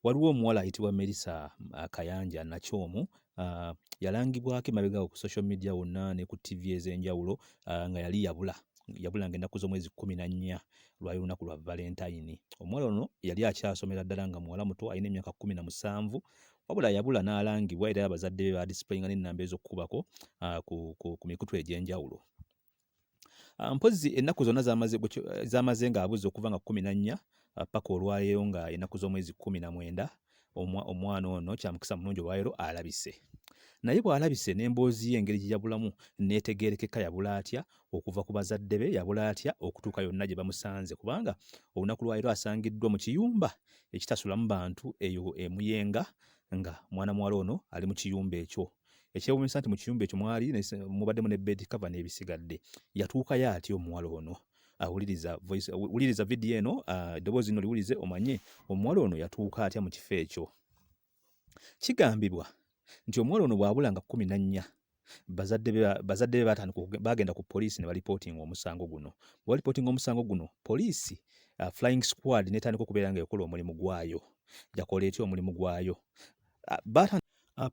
Waliwo omuwala ayitibwa Melissa Kayanja Nakyomu yalangibwako emabega ku social media wonna ne ku TV ez'enjawulo nga yali yabula ng'ennaku z'omwezi 14 lwali lunaku lwa Valentine. Omuwala ono yali akyasomera ddala nga muwala muto alina emyaka 17 wabula yabula n'alangibwa era abazadde be badisiplayinga n'ennamba ez'okkubako ku mikutu egy'enjawulo. Mpozzi ennaku zonna zamaze ng'abuze okuva nga 14 paka olwaleero nga ennaku z'omwezi 19 omwana ono kyamukisa mulungi olwaleero alabise. Naye bw'alabise n'emboozi ye engeri gye yabulamu neetegeerekeka yabula atya okuva ku bazadde be, yabula atya okutuuka yonna gye bamusanze, kubanga olunaku lwaleero asangiddwa mu kiyumba ekitasulamu bantu eyo emuyenga nga mwana muwala ono ali mu kiyumba ekyo. Ekyewuunyisa nti mu kiyumba ekyo mubaddemu ne bed cover n'ebisigadde. Yatuukayo atya omuwala ono? Wuliriza vidiyo eno, eddoboozi lino liwulize omanye omuwala ono yatuuka atya mu kifo ekyo. Kigambibwa nti omuwala ono bw'abula nga 14 bazadde be bagenda ku poliisi ne balipootinga omusango guno. Bwe balipootinga omusango guno, poliisi flying squad netandika okubeera nga ekola omulimu gwayo. Yakola etya omulimu gwayo?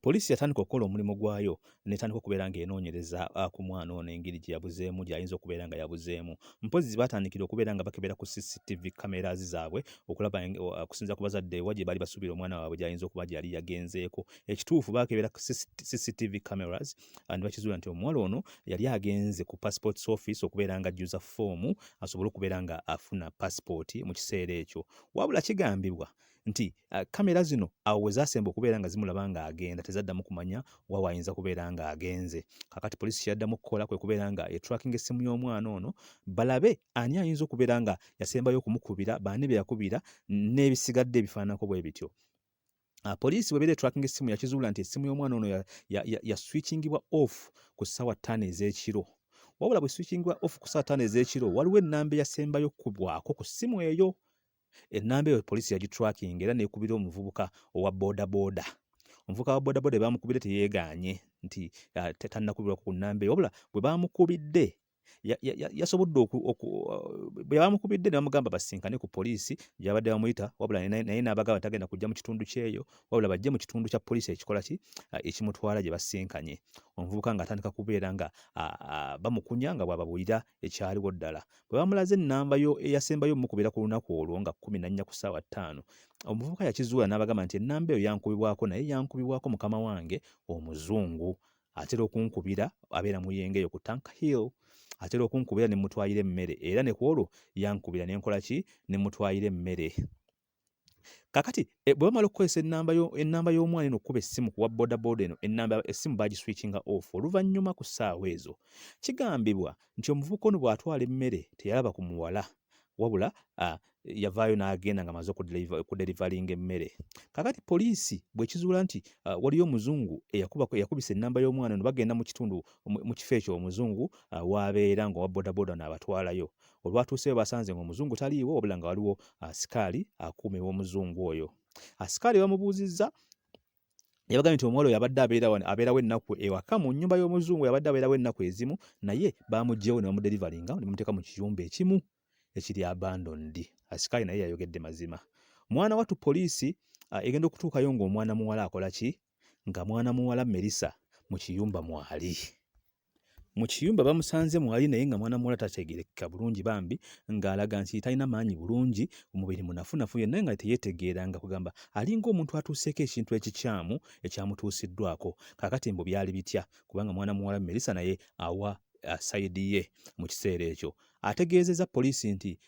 Poliisi yatandika okukola omulimu gwayo netandika okubeera ng'enoonyereza ku mwana ono engeri gye yabuzeemu, gy'ayinza okubeera nga yabuzeemu. Mpozzi baatandikira okubeera nga bakebera ku CCTV cameras zaabwe okulaba okusinziira ku bazadde wa gye baali basuubira omwana waabwe gy'ayinza okuba gyali yagenzeeko. Ekituufu baakebera ku CCTV cameras ne bakizuula nti omuwala ono yali agenze ku passport office okubeera nga ajjuza foomu asobole okubeera nga afuna passport mu kiseera ekyo. Wabula kigambibwa nti kamera zino awo we zaasemba okubeera nga zimulaba ng'agenda tezaddamu kumanya wa wayinza kubeera ng'agenze. Kakati poliisi kyaddamu okukola kwe kubeera nga etracking essimu y'omwana ono balabe ani ayinza okubeera nga yasembayo okumukubira, baani be yakubira n'ebisigadde ebifaananako bwe bityo. Poliisi bwe beera tracking essimu yakizuula nti essimu y'omwana ono yaswitchingibwa off ku ssaawa 5 ez'ekiro. Wabula bwe switchingibwa off ku ssaawa 5 ez'ekiro waliwo ennamba eyasembayo kubbwako ku ssimu eyo. Ennamba eyo poliisi yagitracking era n'ekubira omuvubuka owa boodabooda. Omuvubuka wa boodabooda bamukubidde teyeegaanye nti tannakubirwa ku nnamba eyo, wabula bwe bamukubidde yasobodde bwe bamukubidde ne bamugamba basinkane ku poliisi gy'abadde bamuyita, wabula naye n'abagamba tagenda kujja mu kitundu kyeyo, wabula bajje mu kitundu kya poliisi ekikola ki ekimutwala gye basinkanye. Omuvubuka ng'atandika kubeera nga bamukunya nga bw'ababuulira ekyaliwo ddala. Bwe bamulaze ennamba eyasembayo omukubira ku lunaku olwo nga 14 ku ssaawa 5, omuvubuka yakizuula n'abagamba nti ennamba eyo yankubibwako, naye yankubibwako mukama wange Omuzungu. Atera okunkubira abeera mu yenga eyo ku Tank Hill. Atera okunkubira ne mutwayira emmere era ne kwolwo yankubira ne nkola ki ne mutwayira emmere. Kakati bwe bamala okukozesa ennamba y'omwana eno okukuba essimu kuwa boodabooda eno, essimu baagiswitchinga off. Oluvannyuma ku ssaawa ezo kigambibwa nti omuvubuka ono bw'atwala emmere teyalaba ku muwala, wabula yavaayo n'agenda nga amaze okuderivalinga emmere. Kakati poliisi bw'ekizuula nti waliyo Omuzungu eyakubisa ennamba y'omwana ono, bagenda mu kifo ekyo Omuzungu w'abeera nga owa boodabooda n'abatwalayo. Olwatuuseyo basanze nga Omuzungu taliiwo, wabula nga waliwo asikaali akuumirwa Omuzungu oyo. Asikaali bamubuuzizza, yabagambye nti omuwala oyo yabadde abeerawo ennaku ewaka mu nnyumba y'Omuzungu, yabadde abeerawo ennaku ezimu, naye bamuggyewo ne bamuderivalinga ne bamuteeka mu kiyumba ekimu ekiri abandoned. Asikaali naye yayogedde mazima. Mwana wattu poliisi egenda okutuukayo ng'omwana muwala akola ki? Nga mwana muwala Melissa mu kiyumba mwali. Mu kiyumba bamusanze mwali naye nga mwana muwala tategeerekeka bulungi bambi, ng'alaga nti talina maanyi bulungi, omubiri munafunafu yenna nga teyeetegeeranga, kugamba alinga omuntu atuuseeko ekintu ekikyamu ekyamutuusiddwako. Kaakati mbu byali bitya kubanga mwana muwala Melissa naye awa sayidi ye mu kiseera ekyo. Ategeezezza poliisi nti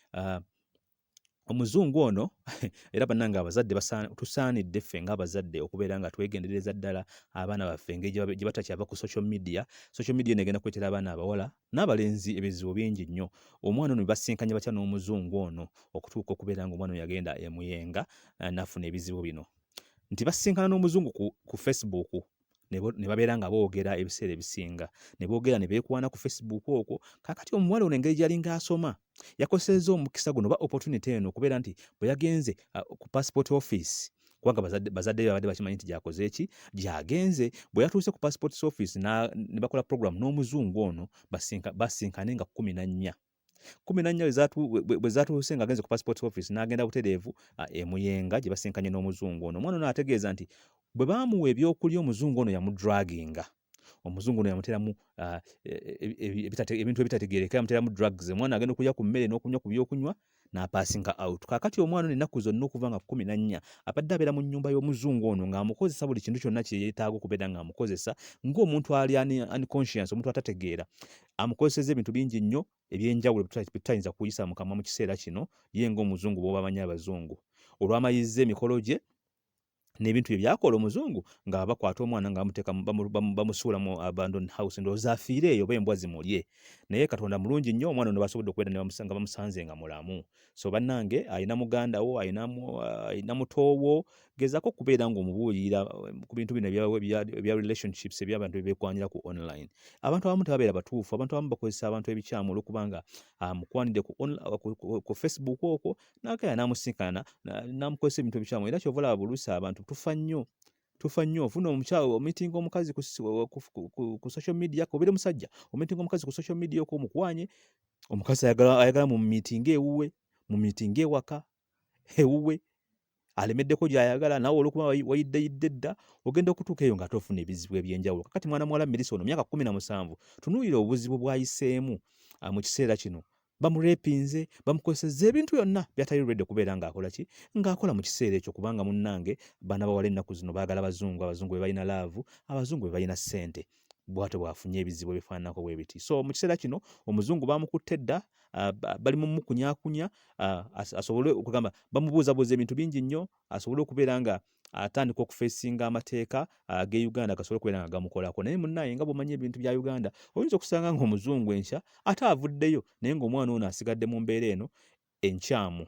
Omuzungu ono era bannange abazadde tusaanidde ffe ng'abazadde okubeera nga twegendereza ddala abaana baffe engeri gye batakyava ku social media. Social media negenda kwetera abaana abawala n'abalenzi ebizibu bingi nnyo. Omwana ono basinkanye batya n'Omuzungu ono okutuuka okubeera ng'omwana ono yagenda emuyenga n'afuna ebizibu bino. Nti basinkana n'Omuzungu ku Facebook ne babeera nga boogera ebiseera ebisinga, ne boogera ne beekwana ku Facebook okwo. Kaakati omuwala ono engeri gy'alinga asoma yakozesezza omukisa guno oba opportunity eno okubeera nti bwe yagenze ku passport office, kubanga bazadde be babadde bakimanyi nti gy'akoze eki, gy'agenze. Bwe yatuuse ku passport office ne bakola program n'Omuzungu ono basinkane nga 14. 14 bwe zatuuse ng'agenze ku passport office n'agenda butereevu emuyenga gye basinkanye n'omuzungu ono. Omwana ono ategeeza nti bwe baamuwa ebyokulya omuzungu ono yamudraginga. Omuzungu ono yamuteeramu ebintu ebitategeerekeka, yamuteeramu drugs. Omwana agenda okulya ku mmere n'okunywa ku byokunywa n'apaasinga out. Kaakati omwana ono ennaku zonna okuva nga 14 abadde abeera mu nnyumba y'omuzungu ono ng'amukozesa buli kintu kyonna kye yeetaaga okubeera ng'amukozesa ng'omuntu ali unconscious, omuntu atategeera. Amukozeseza ebintu bingi nnyo ebyenjawulo bitayinza kuyisa mu kamwa mu kiseera kino ye ng'omuzungu bw'oba amanyi abazungu. Olw'amayizza emikolo gye n'ebintu bye byakola omuzungu nga bakwata omwana nga bamusuula mu abandoned house, ndowooza afiire eyo oba embwa zimulye. Naye Katonda mulungi nnyo, omwana ono basobodde okubeera ne bamusanze nga mulamu. So bannange, alina muganda wo, alina mutoowo, gezaako okubeera ng'omubuulirira ku bintu bino ebya relationships eby'abantu bebeekwanira ku online. Abantu abamu tebabeera batuufu, abantu abamu bakozesa abantu ebikyamu olw'okubanga mukwanidde ku Facebook okwo n'agenda n'amusinkana n'amukozesa ebintu ebikyamu. Era kyova olaba buluusi abantu tufa nnyo. Ofuna omukyalo omitinga omukazi ku social media, obeere musajja omitinga omukazi ku social media okwo omukwanye, omukazi ayagala mu miitinga ewuwe, mu miitinga ewaka ewuwe, alemeddeko gy'ayagala, naawe olw'okuba wayidde dda ogenda okutuuka eyo ng'atofuna ebizibu ebyenjawulo. Kakati mwana muwala Melissa ono myaka 17, tunuulira obuzibu bw'ayiseemu mu kiseera kino. Bamurepinze, bamukozesezza ebintu byonna by'atali ready okubeera ng'akola mu kiseera ekyo, kubanga munnange baana bawala ennaku zino baagala abazungu be balina laavu, abazungu be balina ssente. Bw'atyo bw'afunye ebizibu ebifaananako bwe biti. So mu kiseera kino omuzungu baamukutte dda, bali mu mukunyakunya asobole okugamba, bamubuuzabuuza ebintu bingi nnyo asobole okubeera nga atandika okufeesinga amateeka g'e Uganda gasobole okubeera nga gamukolako. Naye munnaye nga bw'omanyi ebintu bya Uganda, oyinza okusanga ng'omuzungu enkya ate avuddeyo naye ng'omwana ono asigadde mu mbeera eno enkyamu.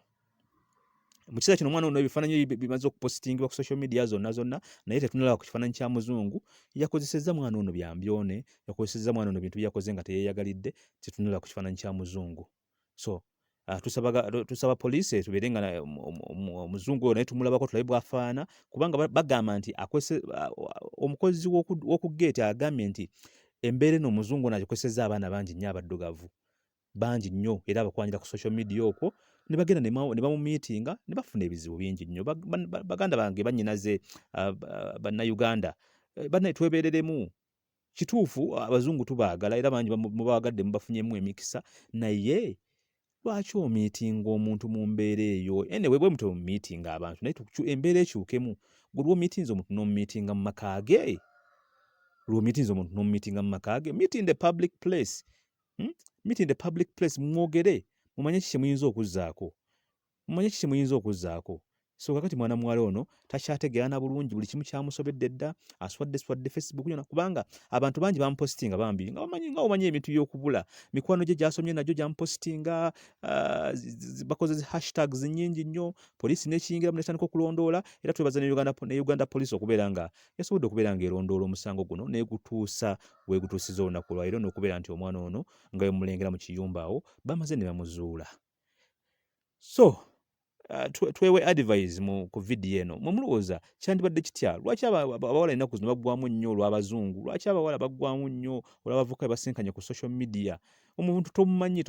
Mu kiseera kino omwana ono ebifaananyi bimaze okupositingibwa ku social media zonna, naye tetunalaba ku kifaananyi kya muzungu. Yakozesezza mwana ono byambyone, yakozesezza mwana ono bintu byakoze nga teyeeyagalidde, tetunalaba ku kifaananyi kya muzungu. So tusaba poliisi tubeere nga omuzungu oyo naye tumulabako tulabe bw'afaana, kubanga bagamba nti omukozi w'oku gate agambye nti embeera eno omuzungu ono agikozesezza abaana bangi nnyo abaddugavu, bangi nnyo, era abakwanira ku social media okwo ne bagenda ne bamumiitinga ne bafuna ebizibu bingi nnyo. Baganda bange bannyinaze bannayuganda, bannaye twebeereremu. Kituufu abazungu tubaagala era bangi mubaagadde mubafunyemu emikisa, naye lwaki omiitinga omuntu mu mbeera eyo? Anyway, bwe mutwe mumiitinga abantu naye embeera ekyukemu. Gwe lw'omiitinze omuntu n'omumiitinga mu maka ge, meet in the public place. Meet in the public place, mwogere, mumanye ki kye muyinza okuzzaako. So kakati mwana muwala ono takyategeera na bulungi, buli kimu kyamusobedde dda, aswadde Facebook yonna, kubanga abantu bangi bamupositinga bambi nga omanyi ebintu by'okubula. Mikwano gye gy'asomye nagyo gyamupositinga, bakoze hashtags nnyingi nnyo, poliisi n'ekiyingiramu n'etandika okulondoola, era twebaza ne Uganda Police okubeera nga yasobodde okubeera ng'erondoola omusango guno n'egutuusa weegutuusiza olunaku lwa leero, n'okubeera nti omwana ono nga bwe mulengera mu kiyumba awo bamaze ne bamuzuula. So twewe advice ku vidiyo eno, mumulowooza kyandibadde kitya? Lwaki abawala ennaku zino baggwamu nnyo olw'abazungu? Lwaki abawala baggwamu nnyo olw'abavubuka be basinkanye ku social media? Omuntu tomumanyi